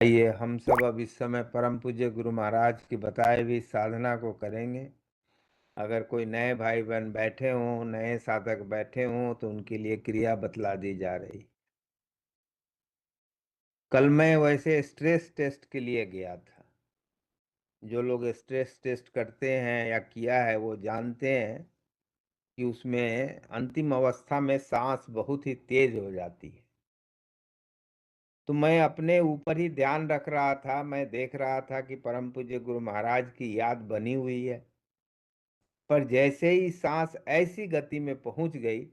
आइए हम सब अब इस समय परम पूज्य गुरु महाराज की बताई हुई साधना को करेंगे। अगर कोई नए भाई बहन बैठे हों, नए साधक बैठे हों तो उनके लिए क्रिया बतला दी जा रही। कल मैं वैसे स्ट्रेस टेस्ट के लिए गया था। जो लोग स्ट्रेस टेस्ट करते हैं या किया है वो जानते हैं कि उसमें अंतिम अवस्था में सांस बहुत ही तेज हो जाती है। तो मैं अपने ऊपर ही ध्यान रख रहा था। मैं देख रहा था कि परम पूज्य गुरु महाराज की याद बनी हुई है। पर जैसे ही सांस ऐसी गति में पहुंच गई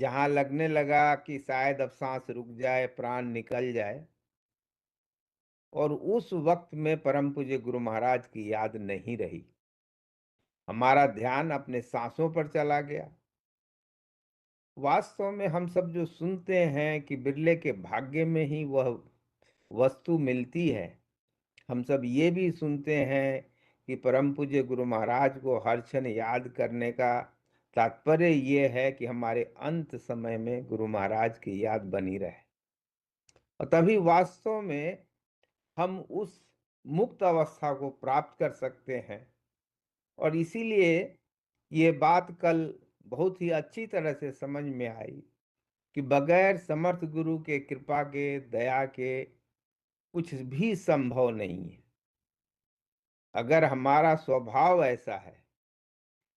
जहां लगने लगा कि शायद अब सांस रुक जाए, प्राण निकल जाए, और उस वक्त में परम पूज्य गुरु महाराज की याद नहीं रही। हमारा ध्यान अपने सांसों पर चला गया। वास्तव में हम सब जो सुनते हैं कि बिरले के भाग्य में ही वह वस्तु मिलती है, हम सब ये भी सुनते हैं कि परम पूज्य गुरु महाराज को हर क्षण याद करने का तात्पर्य ये है कि हमारे अंत समय में गुरु महाराज की याद बनी रहे, और तभी वास्तव में हम उस मुक्त अवस्था को प्राप्त कर सकते हैं। और इसीलिए ये बात कल बहुत ही अच्छी तरह से समझ में आई कि बगैर समर्थ गुरु के कृपा के, दया के कुछ भी संभव नहीं है। अगर हमारा स्वभाव ऐसा है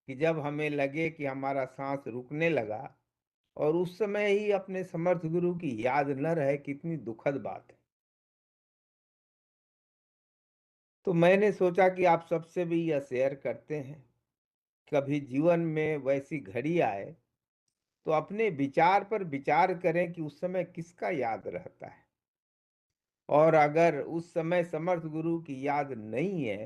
कि जब हमें लगे कि हमारा सांस रुकने लगा और उस समय ही अपने समर्थ गुरु की याद न रहे, कितनी दुखद बात है। तो मैंने सोचा कि आप सबसे भी यह शेयर करते हैं। कभी जीवन में वैसी घड़ी आए तो अपने विचार पर विचार करें कि उस समय किसका याद रहता है, और अगर उस समय समर्थ गुरु की याद नहीं है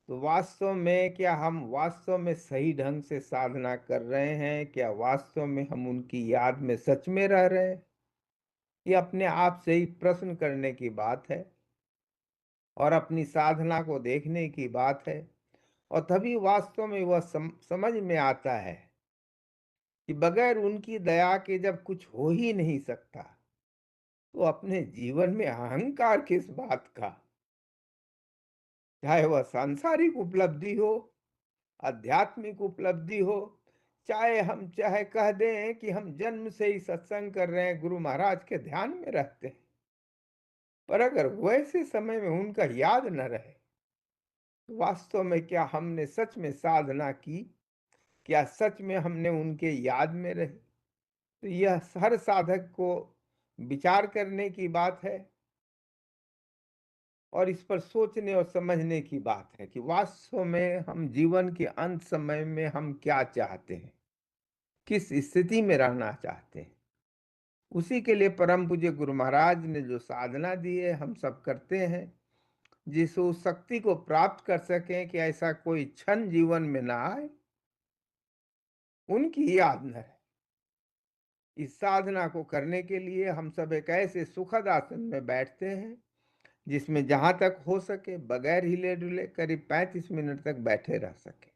तो वास्तव में क्या हम वास्तव में सही ढंग से साधना कर रहे हैं? क्या वास्तव में हम उनकी याद में सच में रह रहे हैं? ये अपने आप से ही प्रश्न करने की बात है और अपनी साधना को देखने की बात है। और तभी वास्तव में वह समझ में आता है कि बगैर उनकी दया के जब कुछ हो ही नहीं सकता तो अपने जीवन में अहंकार किस बात का? चाहे वह सांसारिक उपलब्धि हो, आध्यात्मिक उपलब्धि हो, चाहे कह दें कि हम जन्म से ही सत्संग कर रहे हैं, गुरु महाराज के ध्यान में रहते हैं, पर अगर वैसे समय में उनका याद न रहे तो वास्तव में क्या हमने सच में साधना की? क्या सच में हमने उनके याद में रहे? तो यह हर साधक को विचार करने की बात है और इस पर सोचने और समझने की बात है कि वास्तव में हम जीवन के अंत समय में हम क्या चाहते हैं, किस स्थिति में रहना चाहते हैं। उसी के लिए परम पूज्य गुरु महाराज ने जो साधना दी है हम सब करते हैं, जिस उस शक्ति को प्राप्त कर सकें कि ऐसा कोई क्षण जीवन में ना आए उनकी याद न रहे। इस साधना को करने के लिए हम सब एक ऐसे सुखद आसन में बैठते हैं जिसमें जहां तक हो सके बगैर हिले डुले करीब 35 मिनट तक बैठे रह सके।